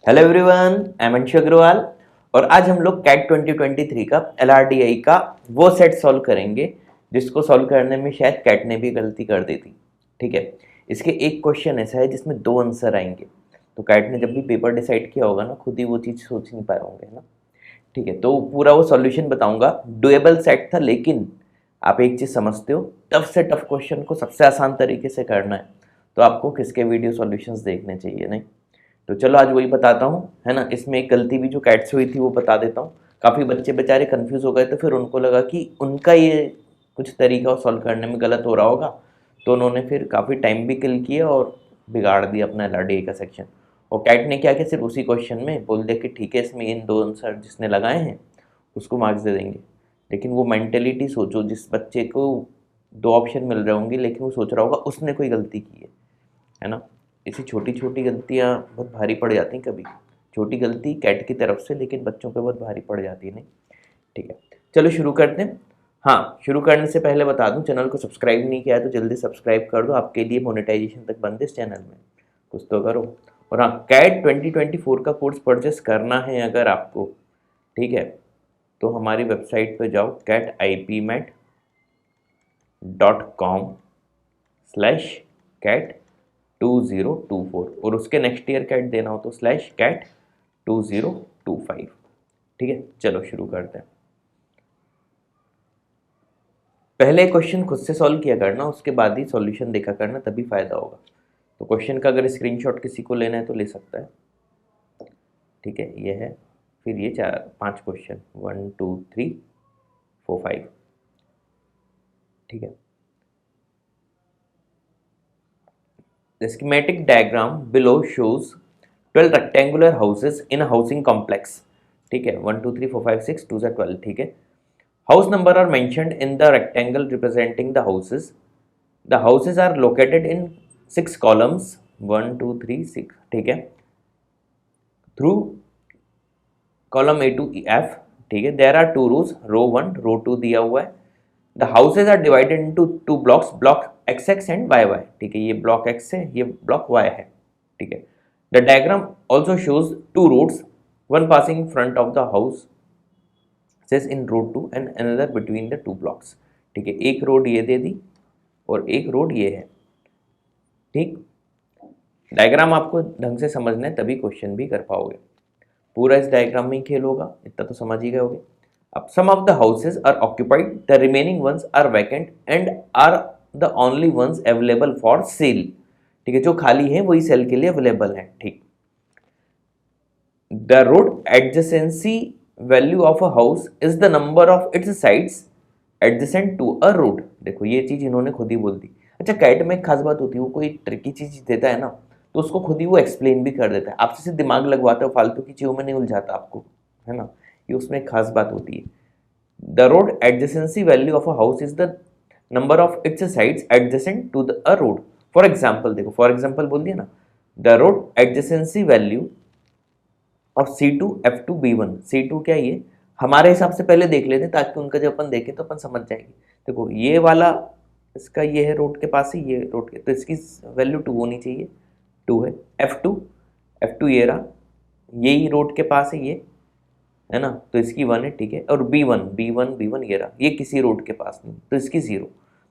Hello everyone, I am Anshu Agarwal और आज हम लोग कैट 2023 का LRDI का वो सेट सॉल्व करेंगे जिसको सॉल्व करने में शायद कैट ने भी गलती कर दी थी। ठीक है, इसके एक क्वेश्चन ऐसा है जिसमें दो आंसर आएंगे, तो कैट ने जब भी पेपर डिसाइड किया होगा ना, खुद ही वो चीज़ सोच नहीं पाए होंगे ना। ठीक है, तो पूरा वो सॉल्यूशन बताऊंगा। डुएबल सेट था, लेकिन आप एक चीज़ समझते हो, टफ से टफ क्वेश्चन को सबसे आसान तरीके से करना है, तो आपको किसके वीडियो सॉल्यूशंस देखने चाहिए नहीं। तो चलो आज वही बताता हूँ, है ना। इसमें एक गलती भी जो कैट से हुई थी वो बता देता हूँ। काफ़ी बच्चे बेचारे कंफ्यूज हो गए, तो फिर उनको लगा कि उनका ये कुछ तरीका सॉल्व करने में गलत हो रहा होगा, तो उन्होंने फिर काफ़ी टाइम भी किल किया और बिगाड़ दिया अपना LRDI का सेक्शन। और कैट ने क्या किया, सिर्फ उसी क्वेश्चन में बोल दिया कि ठीक है, इसमें इन दो आंसर जिसने लगाए हैं उसको मार्क्स दे देंगे। लेकिन वो मेंटेलिटी सोचो, जिस बच्चे को दो ऑप्शन मिल रहे होंगे लेकिन वो सोच रहा होगा उसने कोई गलती की है ना। ऐसी छोटी छोटी गलतियाँ बहुत भारी पड़ जाती हैं कभी। छोटी गलती कैट की तरफ से, लेकिन बच्चों पे बहुत भारी पड़ जाती है नहीं। ठीक है, चलो शुरू करते हैं। हाँ, शुरू करने से पहले बता दूं, चैनल को सब्सक्राइब नहीं किया है तो जल्दी सब्सक्राइब कर दो। आपके लिए मोनेटाइजेशन तक बंद है इस चैनल में, कुछ तो करो। और हाँ, कैट 2024 का कोर्स परचेस करना है अगर आपको, ठीक है, तो हमारी वेबसाइट पे जाओ catipmet.com/cat2024 और उसके नेक्स्ट ईयर कैट देना हो तो /cat2025। ठीक है, चलो शुरू करते हैं। पहले क्वेश्चन खुद से सॉल्व किया करना, उसके बाद ही सॉल्यूशन देखा करना, तभी फायदा होगा। तो क्वेश्चन का अगर स्क्रीनशॉट किसी को लेना है तो ले सकता है। ठीक है, ये है, फिर ये 4-5 क्वेश्चन, 1 2 3 4 5। ठीक है, the schematic diagram below shows 12 rectangular houses in a housing complex. ठीक है, 1 2 3 4 5 6 2 से 12। ठीक है, house number are mentioned in the rectangle representing the houses. The houses are located in 6 columns, 1 2 3 6। ठीक है, through column A to F। ठीक है, there are 2 rows, row 1 row 2 दिया हुआ है। The houses are divided into 2 blocks, block XX and YY। ठीक है, ये ब्लॉक X है, ये ब्लॉक Y है। ठीक है, the diagram also shows 2 roads, one passing in front of the house says in road 2 and another between the 2 blocks। ठीक है, एक रोड ये दे दी और एक रोड ये है। ठीक, डायग्राम आपको ढंग से समझना है तभी क्वेश्चन भी कर पाओगे। पूरा इस डायग्राम में ही खेल होगा, इतना तो समझ ही गए होगे। अब some of the houses are occupied, the remaining ones are vacant and are the only ones available for sale. ठीक है, जो खाली है वही सेल के लिए अवेलेबल है। ठीक, the road adjacency value of a house is the number of its sides adjacent to a road. देखो, ये चीज इन्होंने खुद ही बोल दी। अच्छा, कैट में एक खास बात होती है, वो कोई ट्रिकी चीज देता है ना, तो उसको खुद ही वो एक्सप्लेन भी कर देता है, आपसे सिर्फ दिमाग लगवाता है, फालतू की चीज़ों में नहीं उलझाता आपको, है ना। ये उसमें एक खास बात होती है। The road adjacency value of a house is the number of its sides adjacent to the a road. For example, देखो फॉर एग्जाम्पल बोल दिया ना, the road adjacency value of C2F2B1। C2 क्या, ये हमारे हिसाब से पहले देख लेते हैं ताकि उनका जब अपन देखें तो अपन समझ जाएंगे। देखो, ये वाला इसका ये है रोड के पास ही, ये रोड के, तो इसकी वैल्यू 2 होनी चाहिए, 2 है। F2 ये रहा, यही रोड के पास है ये, है ना, तो इसकी 1 है। ठीक है, और B1 ये रहा, ये किसी रोड के पास नहीं, तो इसकी 0।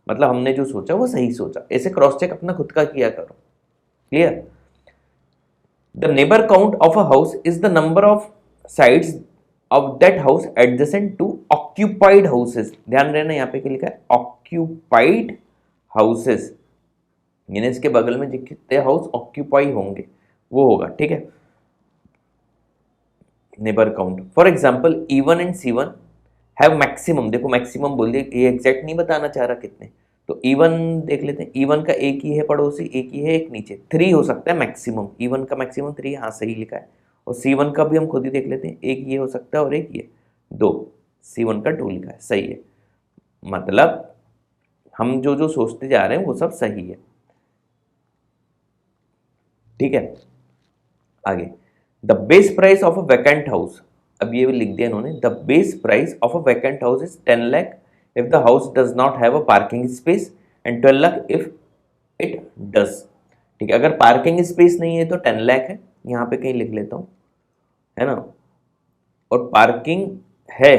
मतलब हमने जो सोचा वो सही सोचा। ऐसे क्रॉस चेक अपना खुद का किया करो। Clear. The neighbour count of a house is the number of sides of that house adjacent to occupied houses. ध्यान रहना, यहाँ पे क्या लिखा है, ऑक्यूपाइड हाउसेस, यानी इसके बगल में जितने हाउस ऑक्यूपाई होंगे वो होगा। ठीक है, neighbour count. For example E1 and C1 have maximum. देखो मैक्सिमम बोल दिया, ये एग्जैक्ट नहीं बताना चाह रहा कितने, तो E1 देख लेते हैं। E1 का एक ही है पड़ोसी, एक ही है, एक नीचे, 3 हो सकता है मैक्सिमम। E1 का मैक्सिमम 3, हाँ सही लिखा है। और C1 का भी हम खुद ही देख लेते हैं, एक ये हो सकता है और एक ये 2। C1 का 2 लिखा है, सही है। मतलब हम जो जो सोचते जा रहे हैं वो सब सही है। ठीक है, आगे, the base price of a vacant house. अब ये भी लिख दिया इन्होंने, the base price of a vacant house is 10 lakh if the house does not have a parking space and 12 lakh if it does. ठीक है, अगर पार्किंग स्पेस नहीं है तो 10 लाख है, यहाँ पे कहीं लिख लेता हूँ है ना, और पार्किंग है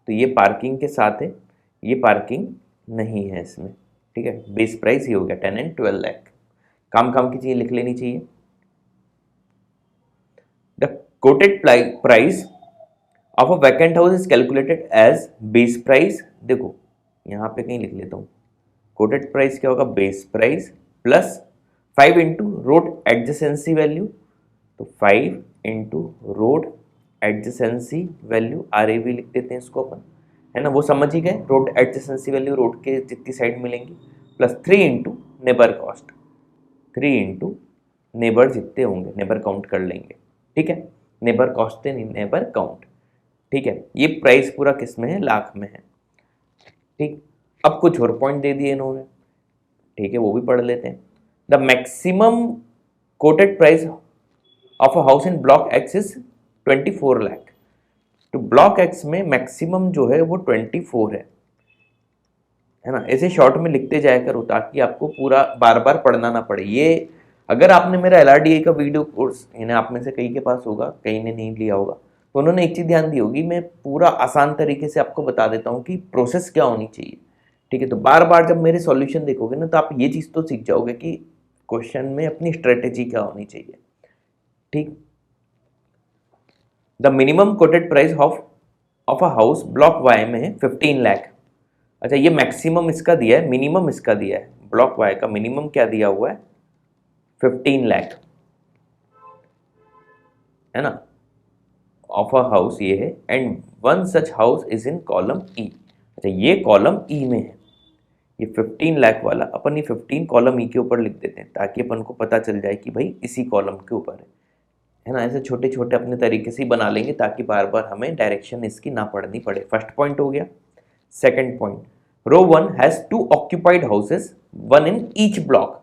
तो ये पार्किंग के साथ है, ये पार्किंग नहीं है इसमें, ठीक है। बेस प्राइस ये हो गया 10 एंड 12 लाख। काम काम की चीज़ें लिख लेनी चाहिए। The quoted price of a vacant house is calculated as base price. देखो यहाँ पे कहीं लिख लेता हूँ, कोटेड प्राइस क्या होगा, base price plus 5 into road adjacency value, तो 5 into road adjacency value, RAV लिख देते हैं इसको अपन, है ना, वो समझ ही गए। रोड एडजेसेंसी वैल्यू रोड के जितनी साइड मिलेंगी, plus 3 into neighbour cost, 3 into neighbour जितने होंगे, नेबर काउंट कर लेंगे, ठीक है। नेबर कॉस्ट नहीं, नेबर काउंट, ठीक है। ये प्राइस पूरा किस में है, लाख में है, ठीक। अब कुछ और पॉइंट दे दिए इन्होंने, ठीक है, वो भी पढ़ लेते हैं। The maximum coated price of a house in block x is 24 lakh. तो ब्लॉक एक्स में मैक्सिमम जो है वो 24 है ना। ऐसे शॉर्ट में लिखते जाया करो ताकि आपको पूरा बार बार पढ़ना ना पड़े। ये अगर आपने मेरा LRDI का वीडियो कोर्स, यानी आप में से कई के पास होगा, कई ने नहीं लिया होगा, तो उन्होंने एक चीज़ ध्यान दी होगी, मैं पूरा आसान तरीके से आपको बता देता हूँ कि प्रोसेस क्या होनी चाहिए, ठीक है। तो बार बार जब मेरे सॉल्यूशन देखोगे ना, तो आप ये चीज़ तो सीख जाओगे कि क्वेश्चन में अपनी स्ट्रेटेजी क्या होनी चाहिए, ठीक। The minimum quoted price of a house block Y में है 15 लाख। अच्छा, ये मैक्सिमम इसका दिया है, मिनिमम इसका दिया है। ब्लॉक वाई का मिनिमम क्या दिया हुआ है, 15 लाख, है ना, ऑफ अ हाउस ये है। And one such house is in column E. अच्छा, ये कॉलम ई में है, ये 15 लाख वाला अपन ये 15 कॉलम ई के ऊपर लिख देते हैं ताकि अपन को पता चल जाए कि भाई इसी कॉलम के ऊपर है ना। ऐसे छोटे छोटे अपने तरीके से ही बना लेंगे ताकि बार बार हमें डायरेक्शन इसकी ना पढ़नी पड़े। फर्स्ट पॉइंट हो गया। Second point, row 1 has 2 occupied houses, 1 in each block,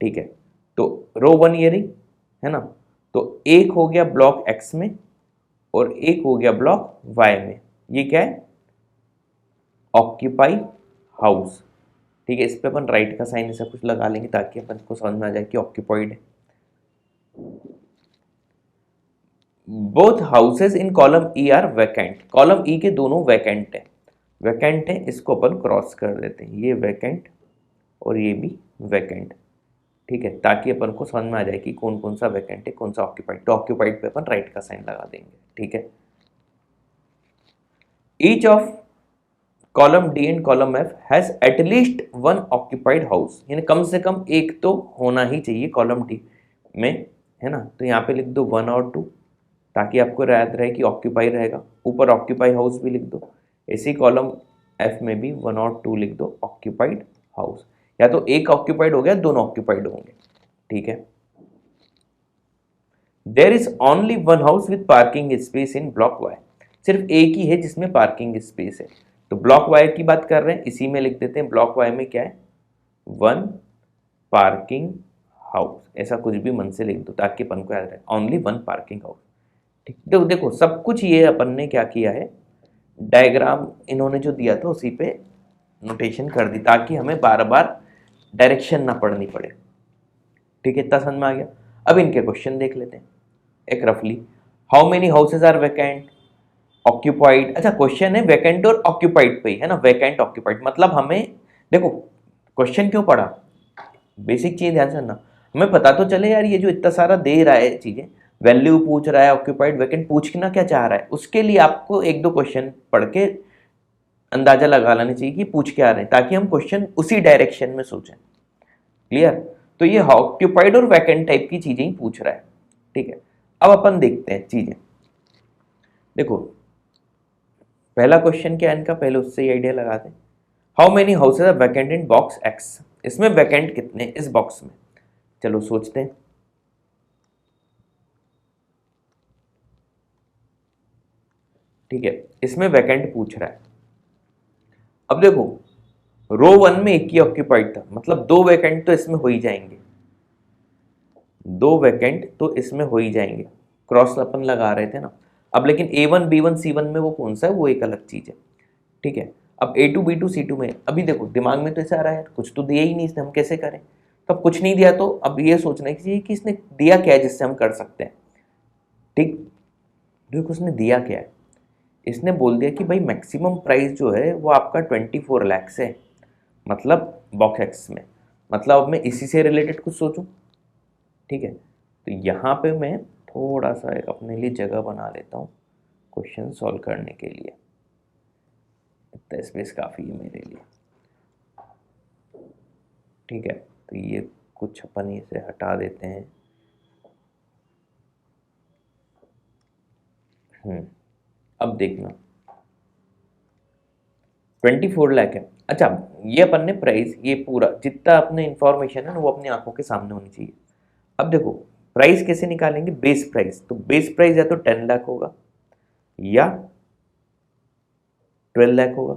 ठीक है। तो रो 1 ये रही, है ना, तो एक हो गया ब्लॉक एक्स में और एक हो गया ब्लॉक वाई में। ये क्या है, ऑक्यूपाई हाउस, ठीक है। इस पे अपन राइट का साइन ऐसा कुछ लगा लेंगे ताकि अपन को समझ में आ जाए कि ऑक्यूपाइड है। Both houses in column E are vacant. Column E के दोनों वैकेंट है, वैकेंट है, इसको अपन क्रॉस कर देते हैं, ये वैकेंट और ये भी वैकेंट, ठीक है, ताकि अपन को समझ में आ जाए कि कौन कौन सा वैकेंट है, कौन सा ऑक्यूपाइड। तो ऑक्यूपाइड पे अपन राइट का साइन लगा देंगे, ठीक है। Each of column D and column F has at least 1 occupied house, यानी कम से कम एक तो होना ही चाहिए कॉलम डी में, है ना। तो यहाँ पे लिख दो 1 और 2 ताकि आपको याद रहे कि ऑक्यूपाई रहेगा। ऊपर ऑक्यूपाई हाउस भी लिख दो, इसी कॉलम एफ में भी 1 और 2 लिख दो ऑक्यूपाइड हाउस। या तो एक ऑक्यूपाइड हो गया, दोनों ऑक्यूपाइड होंगे, ठीक है। There is only 1 house with parking space in block Y. सिर्फ एक ही है जिसमें पार्किंग स्पेस है। तो ब्लॉक वाई की बात कर रहे हैं, इसी में लिख देते हैं ब्लॉक वाई में क्या है, 1 पार्किंग हाउस। ऐसा कुछ भी मन से लिख दो ताकि अपन को याद रहे, ओनली 1 पार्किंग हाउस, ठीक। तो देखो सब कुछ ये अपन ने क्या किया है, डायग्राम इन्होंने जो दिया था उसी पे नोटेशन कर दी ताकि हमें बार बार डायरेक्शन ना पढ़नी पड़े, ठीक है। इतना समझ में आ गया। अब इनके क्वेश्चन देख लेते हैं एक रफली। How many houses are vacant, occupied. अच्छा, क्वेश्चन है वैकेंट और ऑक्यूपाइड पे ही, है ना, वैकेंट ऑक्यूपाइड मतलब हमें, देखो क्वेश्चन क्यों पढ़ा, बेसिक चीज ध्यान से सुनना, हमें पता तो चले यार ये जो इतना सारा दे रहा है चीजें, वैल्यू पूछ रहा है, ऑक्यूपाइड वैकेंट पूछना क्या चाह रहा है, उसके लिए आपको एक दो क्वेश्चन पढ़ के अंदाजा लगा लेना चाहिए कि पूछ क्या रहे हैं, ताकि हम क्वेश्चन उसी डायरेक्शन में सोचें। क्लियर। तो ये ऑक्यूपाइड और वैकेंट टाइप की चीजें ही पूछ रहा है, ठीक है। अब अपन देखते हैं चीजें। देखो पहला क्वेश्चन क्या है इनका, पहले उससे ही आइडिया लगाते हैं। How many houses are vacant in box X. इसमें वैकेंट कितने इस बॉक्स में, चलो सोचते हैं। ठीक है, इसमें वैकेंट पूछ रहा है। अब देखो रो 1 में एक ही ऑक्यूपाइड था, मतलब 2 वैकेंट तो इसमें हो ही जाएंगे, 2 वैकेंट तो इसमें हो ही जाएंगे, क्रॉस अपन लगा रहे थे ना। अब लेकिन A1 B1 C1 में वो कौन सा है, वो एक अलग चीज है, ठीक है। अब A2 B2 C2 में अभी देखो दिमाग में तो ऐसा आ रहा है कुछ तो दिया ही नहीं इसने, हम कैसे करें। तो अब कुछ नहीं दिया तो अब ये सोचना चाहिए कि इसने दिया क्या है जिससे हम कर सकते हैं, ठीक। देखो उसने दिया क्या है, इसने बोल दिया कि भाई मैक्सिमम प्राइस जो है वो आपका 24 लाख है, मतलब बॉक्स एक्स में। मतलब अब मैं इसी से रिलेटेड कुछ सोचूं, ठीक है। तो यहाँ पे मैं थोड़ा सा एक अपने लिए जगह बना लेता हूँ क्वेश्चन सॉल्व करने के लिए, इतना स्पेस काफ़ी है मेरे लिए, ठीक है। तो ये कुछ अपन इसे हटा देते हैं। अब देखना 24 लाख है। अच्छा, ये अपन ने प्राइस, ये पूरा जितना अपने इंफॉर्मेशन है ना वो अपनी आंखों के सामने होनी चाहिए। अब देखो प्राइस कैसे निकालेंगे, बेस प्राइस, तो बेस प्राइस या तो 10 लाख होगा या 12 लाख होगा।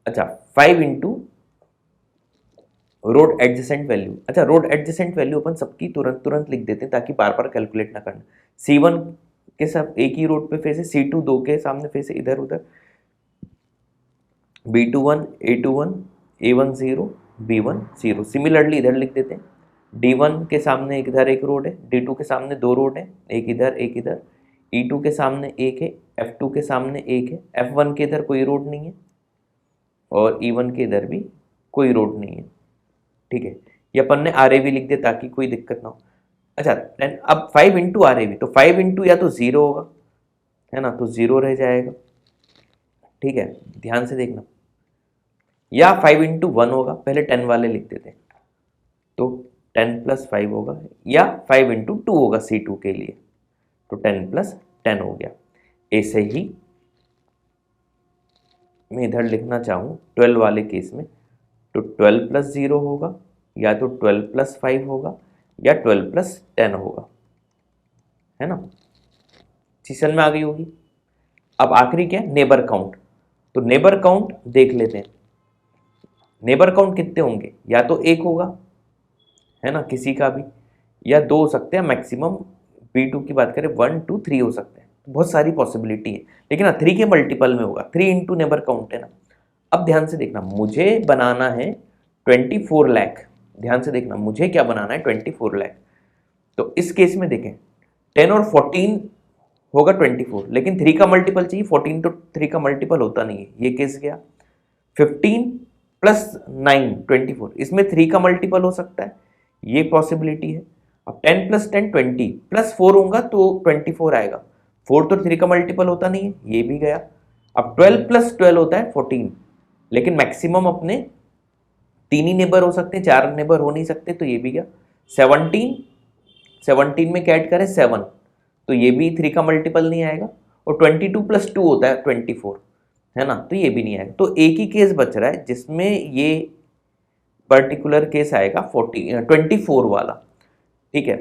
अच्छा 5 इंटू रोड एडजेसेंट वैल्यू। अच्छा रोड एडजेसेंट वैल्यू अपन सबकी तुरंत तुरंत लिख देते हैं ताकि बार बार कैलकुलेट ना करना। C1 के साथ एक ही रोड पे फेस है, C2 दो के सामने फेस है इधर उधर, B21 A21 A1 0 B1 0। Similarly इधर लिख देते हैं, D1 के सामने इधर एक रोड है, D2 के सामने दो रोड है, एक इधर एक इधर, E2 के सामने एक है, F2 के सामने एक है, F1 के इधर कोई रोड नहीं है और E1 के इधर भी कोई रोड नहीं है, ठीक है। ये अपन ने आर ए वी लिख दिया ताकि कोई दिक्कत ना हो। अच्छा देन अब 5 इंटू आर ए वी, तो 5 इंटू या तो 0 होगा, है ना, तो 0 रह जाएगा, ठीक है। ध्यान से देखना, या 5 इंटू 1 होगा, पहले 10 वाले लिख देते हैं, तो 10 प्लस 5 होगा, या 5 इंटू 2 होगा C2 के लिए, तो 10 प्लस 10 हो गया। ऐसे ही मैं इधर लिखना चाहूँ 12 वाले केस में, तो 12 प्लस 0 होगा, या तो 12 प्लस 5 होगा, या 12 प्लस 10 होगा, है ना, सीजन में आ गई होगी। अब आखिरी क्या है, नेबर काउंट। तो नेबर काउंट देख लेते हैं, नेबर काउंट कितने होंगे, या तो एक होगा, है ना, किसी का भी, या दो हो सकते हैं मैक्सिमम। B2 की बात करें 1 2 3 हो सकते हैं, बहुत सारी पॉसिबिलिटी है, लेकिन हाँ 3 के मल्टीपल में होगा, 3 इंटू नेबर काउंट है ना। अब ध्यान से देखना, मुझे बनाना है 24 लाख, ध्यान से देखना मुझे क्या बनाना है 24 लाख। तो इस केस में देखें 10 और 14 होगा 24, लेकिन 3 का मल्टीपल चाहिए, 14 तो 3 का मल्टीपल होता नहीं है, ये केस गया। 15 प्लस 9 24, इसमें 3 का मल्टीपल हो सकता है, ये पॉसिबिलिटी है। अब 10 प्लस 10 20 प्लस 4 होगा तो 24 आएगा, 4 तो 3 का मल्टीपल होता नहीं है, ये भी गया। अब 12 प्लस 12 होता है 14, लेकिन मैक्सिमम अपने 3 ही नेबर हो सकते हैं, 4 नेबर हो नहीं सकते, तो ये भी गया। 17 17 में क्या ऐड करें 7, तो ये भी 3 का मल्टीपल नहीं आएगा। और 22 प्लस 2 होता है 24, है ना, तो ये भी नहीं आएगा। तो एक ही केस बच रहा है जिसमें ये पर्टिकुलर केस आएगा 24 वाला, ठीक है।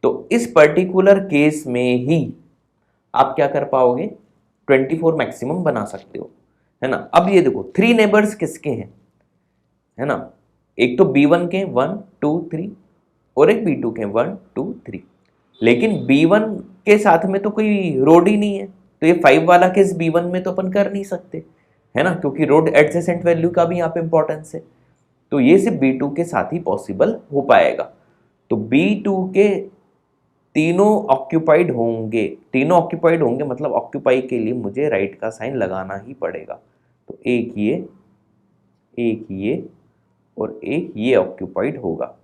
तो इस पर्टिकुलर केस में ही आप क्या कर पाओगे, 24 मैक्सिमम बना सकते हो, है ना। अब ये देखो 3 नेबर्स किसके हैं, है ना, एक तो B1 के 1 2 3 और एक B2 के 1 2 3, लेकिन B1 के साथ में तो कोई रोड ही नहीं है, तो ये 5 वाला केस B1 में तो अपन कर नहीं सकते, है ना, क्योंकि रोड एडजेसेंट वैल्यू का भी यहाँ पे इंपॉर्टेंस है। तो ये सिर्फ B2 के साथ ही पॉसिबल हो पाएगा। तो B2 के तीनों ऑक्यूपाइड होंगे, तीनों ऑक्यूपाइड होंगे, मतलब ऑक्यूपाई के लिए मुझे राइट का साइन लगाना ही पड़ेगा। तो एक ये और एक ये ऑक्यूपाइड होगा,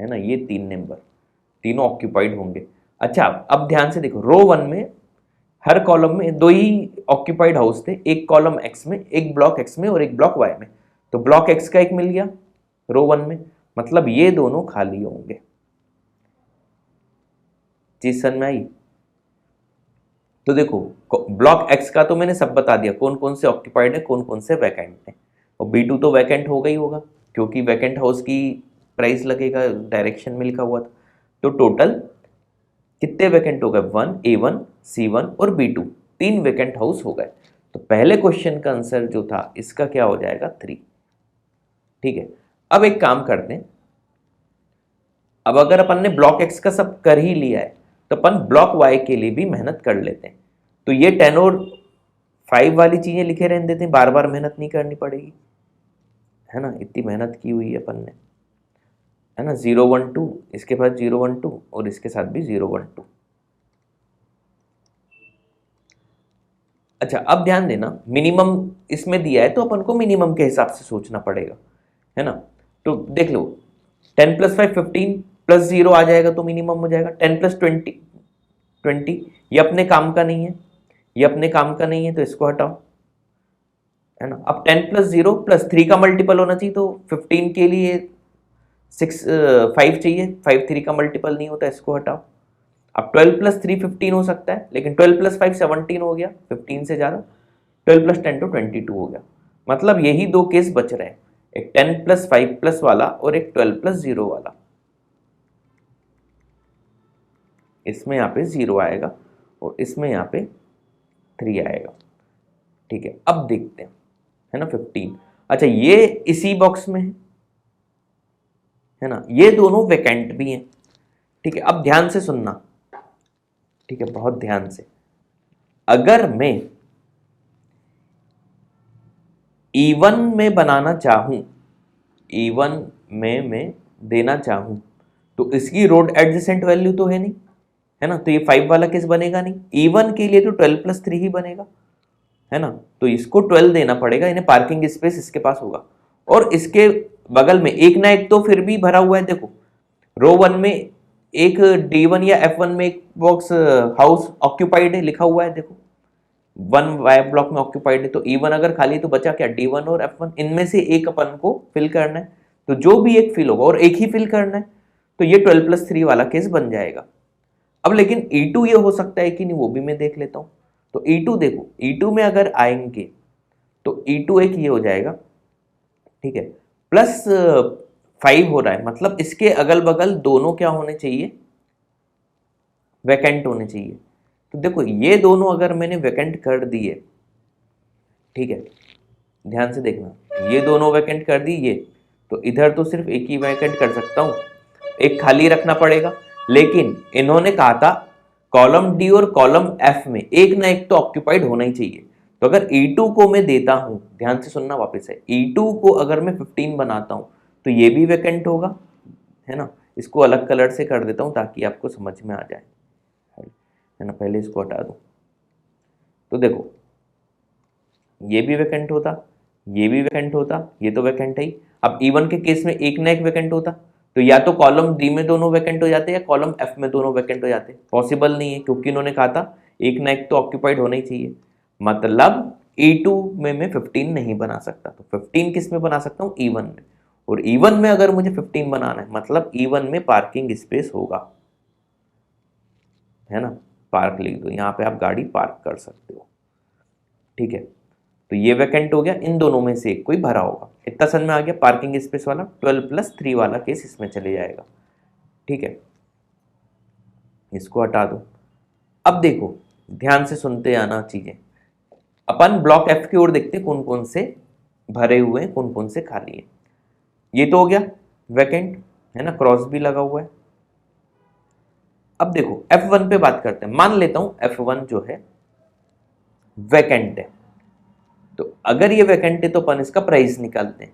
है ना, ये 3 नंबर तीनों ऑक्यूपाइड होंगे। अच्छा अब ध्यान से देखो, रो 1 में हर कॉलम में 2 ही ऑक्यूपाइड हाउस थे, एक कॉलम एक्स में, एक ब्लॉक एक्स में और एक ब्लॉक वाई में। तो ब्लॉक एक्स का एक मिल गया रो 1 में, मतलब ये दोनों खाली होंगे। चीज समझ में आई। तो देखो ब्लॉक एक्स का तो मैंने सब बता दिया, कौन कौन से ऑक्यूपाइड है, कौन कौन से वैकेंट है। और B2 तो वैकेंट होगा ही होगा, क्योंकि वैकेंट हाउस की प्राइस लगेगा, डायरेक्शन में लिखा हुआ था। तो टोटल कितने वैकेंट हो गए, 1 A1 C1 और B2, 3 वैकेंट हाउस हो गए। तो पहले क्वेश्चन का आंसर जो था इसका क्या हो जाएगा 3, ठीक है। अब एक काम करते हैं, अब अगर अपन ने ब्लॉक एक्स का सब कर ही लिया है तो अपन ब्लॉक वाई के लिए भी मेहनत कर लेते हैं। तो ये 10 और 5 वाली चीजें लिखे रहने देते हैं, बार बार मेहनत नहीं करनी पड़ेगी, है ना, इतनी मेहनत की हुई है अपन ने, है ना। 0 1 2, इसके बाद 0 1 2 और इसके साथ भी 0 1 2, अच्छा अब ध्यान देना, मिनिमम इसमें दिया है तो अपन को मिनिमम के हिसाब से सोचना पड़ेगा, है ना। तो देख लो 10 + 5 15 प्लस 0 आ जाएगा तो मिनिमम हो जाएगा। 10 + 20 20, ये अपने काम का नहीं है, ये अपने काम का नहीं है तो इसको हटाओ, है ना। अब 10 + 0 + 3 का मल्टीपल होना चाहिए, तो 15 के लिए 5 चाहिए, 5 3 का मल्टीपल नहीं होता, इसको हटाओ। अब 12 + 3 15 हो सकता है, लेकिन 12 + 5 17 हो गया, 15 से ज़्यादा। 12 + 10 तो 22 हो गया। मतलब यही दो केस बच रहे हैं, एक 10 + 5 वाला और एक 12 + 0 वाला। इसमें यहाँ पे 0 आएगा और इसमें यहाँ पे 3 आएगा, ठीक है। अब देखते हैं, है ना 15। अच्छा ये इसी बॉक्स में है ना, ये दोनों वैकेंट भी हैं, ठीक है। अब ध्यान से सुनना, ठीक है, बहुत ध्यान से। अगर मैं E1 में बनाना चाहूं, E1 में मैं देना चाहूं, तो इसकी रोड एडजेसेंट वैल्यू तो है नहीं, है ना, तो ये 5 वाला केस बनेगा नहीं। E1 के लिए तो 12 + 3 ही बनेगा, है ना, तो इसको 12 देना पड़ेगा, इन्हें पार्किंग स्पेस इसके पास होगा। और इसके बगल में एक ना एक तो फिर भी भरा हुआ है, देखो रो 1 में एक D1 या F1 में एक बॉक्स हाउस ऑक्यूपाइड है लिखा हुआ है, देखो 1 वाई ब्लॉक में ऑक्यूपाइड है, तो E1 अगर खाली तो बचा क्या, D1 और F1, इनमें से एक अपन को फिल करना है, तो जो भी एक फिल होगा और एक ही फिल करना है, तो ये 12 + 3 वाला केस बन जाएगा। अब लेकिन E2 ये हो सकता है कि नहीं, वो भी मैं देख लेता हूं। तो E2 देखो, E2 में अगर आएंगे तो E2 एक ये हो जाएगा, ठीक है, +5 हो रहा है, मतलब इसके अगल बगल दोनों क्या होने चाहिए, वैकेंट होने चाहिए। तो देखो ये दोनों अगर मैंने वैकेंट कर दिए, ठीक है, ध्यान से देखना, ये दोनों वैकेंट कर दी ये, तो इधर तो सिर्फ एक ही वैकेंट कर सकता हूं, एक खाली रखना पड़ेगा। लेकिन इन्होंने कहा था कॉलम डी और कॉलम एफ में एक ना एक तो ऑक्यूपाइड होना ही चाहिए। तो अगर E2 को मैं देता हूं, ध्यान से सुनना वापस है, E2 को अगर मैं 15 बनाता हूं तो ये भी वैकेंट होगा, है ना। इसको अलग कलर से कर देता हूं ताकि आपको समझ में आ जाए, है ना। पहले इसको हटा दूं, तो देखो ये भी वैकेंट होता, ये भी वैकेंट होता, ये तो वैकेंट है ही। अब E1 के केस में एक ना एक वैकेंट होता, तो या तो कॉलम डी में दोनों वैकेंट हो जाते या कॉलम एफ में दोनों वैकेंट हो जाते। पॉसिबल नहीं है क्योंकि इन्होंने कहा था एक ना एक तो ऑक्यूपाइड होना ही चाहिए, मतलब E2 में मैं 15 नहीं बना सकता, तो 15 किस में बना सकता हूँ, E1 में। और E1 में अगर मुझे 15 बनाना है, मतलब E1 में पार्किंग स्पेस होगा, है ना। पार्क लिख दो, यहाँ पे आप गाड़ी पार्क कर सकते हो, ठीक है। तो ये वैकेंट हो गया, इन दोनों में से एक कोई भरा होगा, इतना समझ में आ गया। पार्किंग स्पेस वाला 12 + 3 वाला केस इसमें चले जाएगा, ठीक है। इसको हटा दो। अब देखो ध्यान से सुनते आना चीजें, अपन ब्लॉक एफ की ओर देखते कौन कौन से भरे हुए हैं, कौन कौन से खाली है। ये तो हो गया वैकेंट, है ना, क्रॉस भी लगा हुआ है। अब देखो F1 पे बात करते हैं, मान लेता हूं F1 जो है वैकेंट है, तो अगर ये वैकेंट है तो अपन इसका प्राइस निकालते हैं,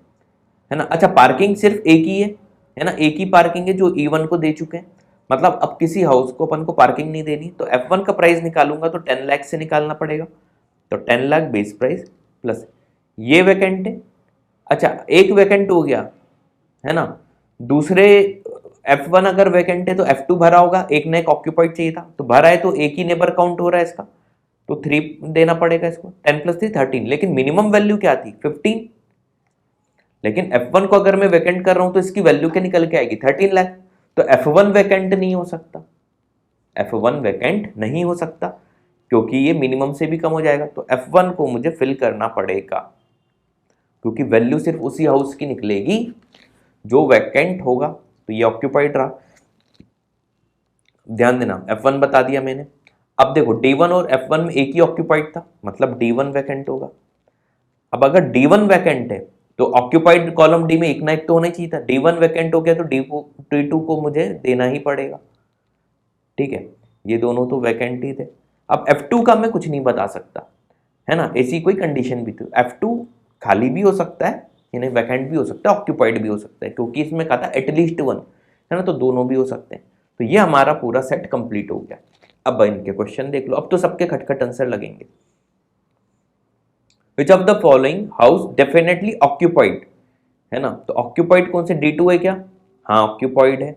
है ना। अच्छा पार्किंग सिर्फ एक ही है ना, एक ही पार्किंग है जो E1 को दे चुके हैं, मतलब अब किसी हाउस को अपन को पार्किंग नहीं देनी, तो F1 का प्राइस निकालूंगा तो 10 लाख से निकालना पड़ेगा, तो 10 लाख बेस प्राइस प्लस ये वैकेंट है। अच्छा एक वैकेंट हो गया, है ना, दूसरे F1 अगर वैकेंट है तो F2 भरा होगा, एक ना एक ऑक्यूपाइड चाहिए था, तो भरा है तो एक ही नेबर काउंट हो रहा है इसका, तो 3 देना पड़ेगा इसको, 10 + 3 13, लेकिन मिनिमम वैल्यू क्या थी 15, लेकिन F1 को अगर मैं वैकेंट कर रहा हूं तो इसकी वैल्यू क्या निकल के आएगी 13 लाख, तो F1 वैकेंट नहीं हो सकता, F1 वैकेंट नहीं हो सकता क्योंकि ये मिनिमम से भी कम हो जाएगा, तो F1 को मुझे फिल करना पड़ेगा क्योंकि वैल्यू सिर्फ उसी हाउस की निकलेगी जो वैकेंट होगा, तो ये ऑक्यूपाइड रहा, ध्यान देना। F1 बता दिया मैंने। अब देखो D1 और F1 में एक ही ऑक्यूपाइड था, मतलब D1 वैकेंट होगा। अब अगर D1 वैकेंट है तो ऑक्यूपाइड कॉलम डी में एक ना एक तो होना ही चाहिए था, D1 वैकेंट हो गया तो D2 को मुझे देना ही पड़ेगा, ठीक है। ये दोनों तो वैकेंट ही थे। अब F2 का मैं कुछ नहीं बता सकता, है ना, ऐसी कोई कंडीशन भी थी। F2 खाली भी हो सकता है, यानी वैकेंट भी हो सकता है, ऑक्यूपाइड भी हो सकता है, क्योंकि इसमें कहा था एटलीस्ट 1, है ना, तो दोनों भी हो सकते हैं। तो ये हमारा पूरा सेट कंप्लीट हो गया। अब इनके क्वेश्चन देख लो, अब तो सबके खटखट आंसर लगेंगे। विच of the following house definitely occupied, है ना, तो ऑक्यूपाइड कौन से, D2 है क्या, हाँ ऑक्यूपाइड है।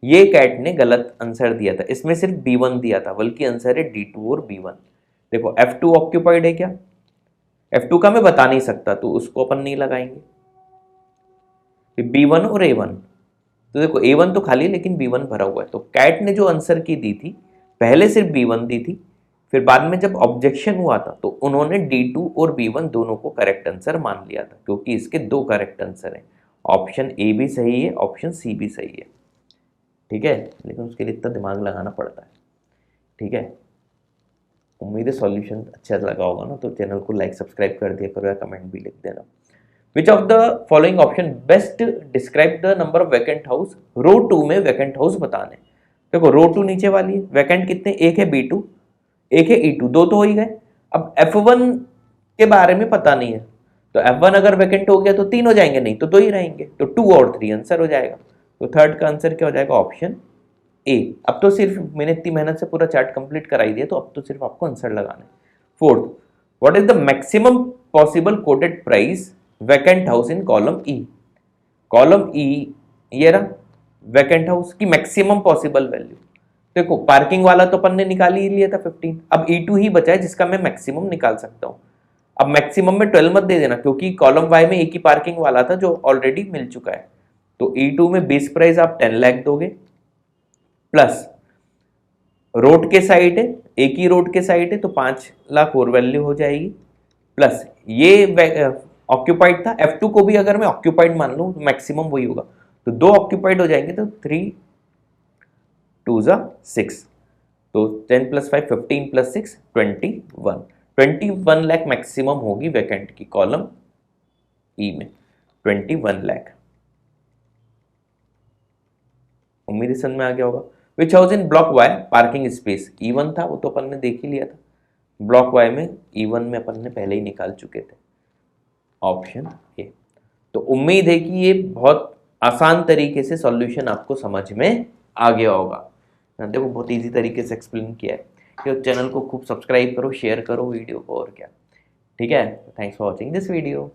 ये कैट ने गलत आंसर दिया था, इसमें सिर्फ B1 दिया था, बल्कि आंसर है D2 और B1। देखो F2 ऑक्यूपाइड है क्या, F2 का मैं बता नहीं सकता तो उसको अपन नहीं लगाएंगे। B1 और A1, तो देखो A1 तो खाली है लेकिन B1 भरा हुआ है, तो कैट ने जो आंसर की दी थी पहले सिर्फ B1 दी थी, फिर बाद में जब ऑब्जेक्शन हुआ था तो उन्होंने D2 और B1 दोनों को करेक्ट आंसर मान लिया था, क्योंकि इसके दो करेक्ट आंसर हैं, ऑप्शन ए भी सही है, ऑप्शन सी भी सही है, ठीक है, लेकिन उसके लिए इतना दिमाग लगाना पड़ता है, ठीक है। उम्मीद है सॉल्यूशन अच्छा लगा होगा ना, तो चैनल को लाइक सब्सक्राइब कर दिया करो या कमेंट भी लिख देना। Which of the following option best describe the number of vacant house, row 2 में वैकेंट हाउस बताने। देखो रो 2 नीचे वाली है, वैकेंट कितने, एक है B2 एक है E2, दो तो हो ही गए। अब F1 के बारे में पता नहीं है, तो F1 अगर वैकेंट हो गया तो 3 हो जाएंगे, नहीं तो 2 ही रहेंगे, तो 2 और 3 आंसर हो जाएगा। तो थर्ड का आंसर क्या हो जाएगा, ऑप्शन ए। अब तो सिर्फ मैंने इतनी मेहनत से पूरा चार्ट कंप्लीट कराई दिया, तो अब तो सिर्फ आपको आंसर लगाना है। Fourth, what is the maximum possible quoted price vacant house in column E. Column E ये रहा, वैकेंट हाउस की मैक्सिमम पॉसिबल वैल्यू। देखो पार्किंग वाला तो अपन ने निकाल ही लिया था 15, अब E2 ही बचा है जिसका मैं मैक्सिमम निकाल सकता हूं। अब मैक्सिमम में 12 मत दे देना, क्योंकि कॉलम वाई में एक ही पार्किंग वाला था जो ऑलरेडी मिल चुका है। तो E2 में बेस प्राइस आप 10 लाख दोगे, प्लस रोड के साइड है, एक ही रोड के साइड है तो 5 लाख और वैल्यू हो जाएगी, प्लस ये ऑक्यूपाइड था, F2 को भी अगर मैं ऑक्यूपाइड मान लूं तो मैक्सिमम वही होगा, तो 2 ऑक्यूपाइड हो जाएंगे, तो 3 2 6, तो 10 + 5 15 + 6 21 लाख मैक्सिमम होगी वैकेंट की कॉलम ई में, 21 लाख। उम्मीद समझ में आ गया होगा। Which house in block Y parking space, E1 था वो तो अपन ने देख ही लिया था, ब्लॉक वाई में E1 में अपन ने पहले ही निकाल चुके थे, ऑप्शन ए। तो उम्मीद है कि ये बहुत आसान तरीके से सॉल्यूशन आपको समझ में आ गया होगा। देखो बहुत इजी तरीके से एक्सप्लेन किया है, तो चैनल को खूब सब्सक्राइब करो, शेयर करो वीडियो को, और क्या, ठीक है। Thanks for watching this video.